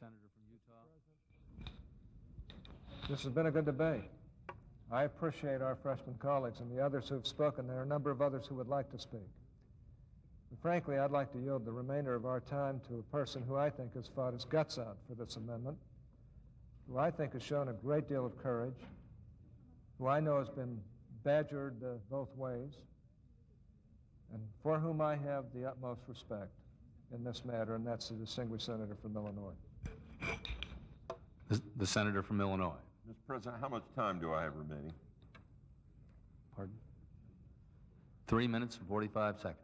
Senator from Utah. This has been a good debate. I appreciate our freshman colleagues and the others who have spoken. There are a number of others who would like to speak. And frankly, I'd like to yield the remainder of our time to a person who I think has fought his guts out for this amendment, who I think has shown a great deal of courage, who I know has been badgered both ways, and for whom I have the utmost respect in this matter, and that's the distinguished senator from Illinois. The senator from Illinois. Mr. President, how much time do I have remaining? Pardon? 3 minutes and 45 seconds.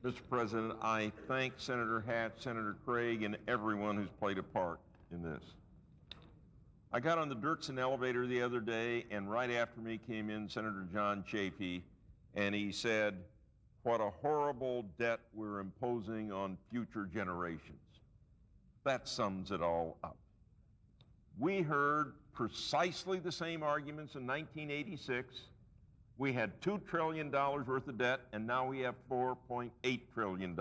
Mr. President, I thank Senator Hatch, Senator Craig, and everyone who's played a part in this. I got on the Dirksen elevator the other day, and right after me came in Senator John Chafee, and he said, "What a horrible debt we're imposing on future generations." That sums it all up. We heard precisely the same arguments in 1986. We had $2 trillion worth of debt, and now we have $4.8 trillion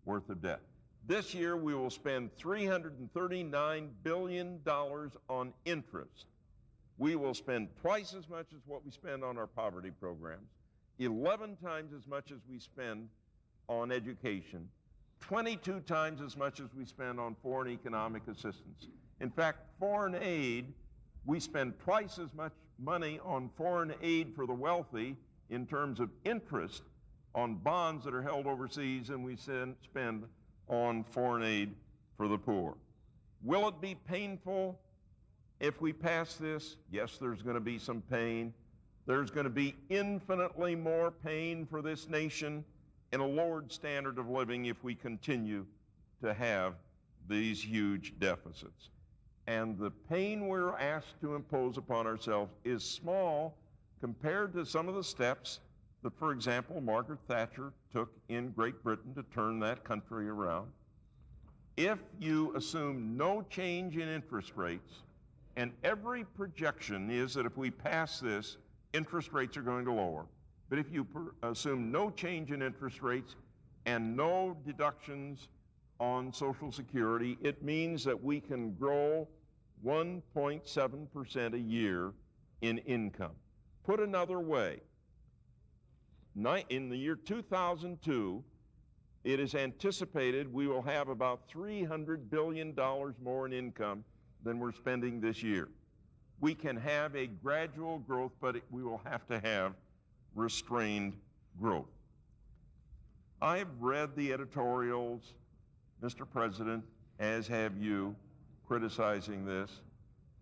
worth of debt. This year, we will spend $339 billion on interest. We will spend twice as much as what we spend on our poverty programs, 11 times as much as we spend on education, 22 times as much as we spend on foreign economic assistance. In fact, foreign aid, we spend twice as much money on foreign aid for the wealthy in terms of interest on bonds that are held overseas than we spend on foreign aid for the poor. Will it be painful if we pass this? Yes, there's going to be some pain. There's going to be infinitely more pain for this nation and a lowered standard of living if we continue to have these huge deficits. And the pain we're asked to impose upon ourselves is small compared to some of the steps that, for example, Margaret Thatcher took in Great Britain to turn that country around. If you assume no change in interest rates, and every projection is that if we pass this, interest rates are going to lower. But if you assume no change in interest rates and no deductions on Social Security, it means that we can grow 1.7% a year in income. Put another way, in the year 2002, it is anticipated we will have about $300 billion more in income than we're spending this year. We can have a gradual growth, but we will have to have restrained growth. I've read the editorials, Mr. President, as have you, criticizing this.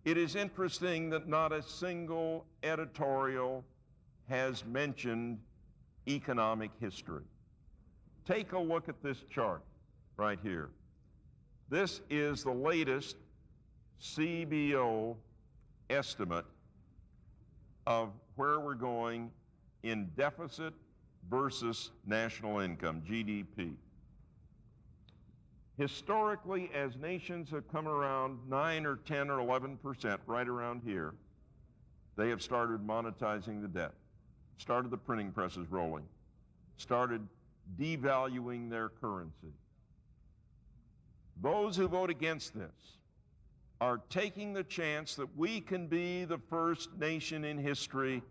It is interesting that not a single editorial has mentioned economic history. Take a look at this chart right here. This is the latest CBO estimate of where we're going in deficit versus national income, GDP. Historically, as nations have come around 9 or 10 or 11%, right around here, they have started monetizing the debt, started the printing presses rolling, started devaluing their currency. Those who vote against this are taking the chance that we can be the first nation in history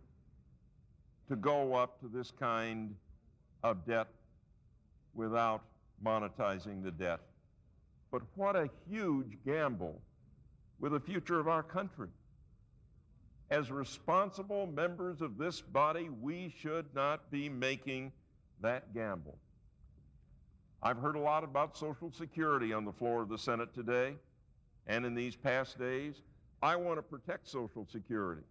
to go up to this kind of debt without monetizing the debt. But what a huge gamble with the future of our country. As responsible members of this body, we should not be making that gamble. I've heard a lot about Social Security on the floor of the Senate today and in these past days. I want to protect Social Security.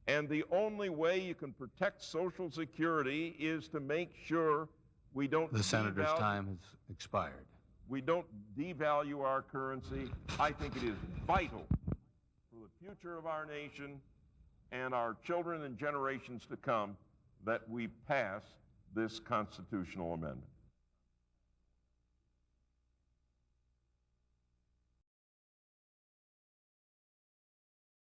And the only way you can protect Social Security is to make sure we don't The senator's time has expired. We don't devalue our currency. I think it is vital for the future of our nation and our children and generations to come that we pass this constitutional amendment.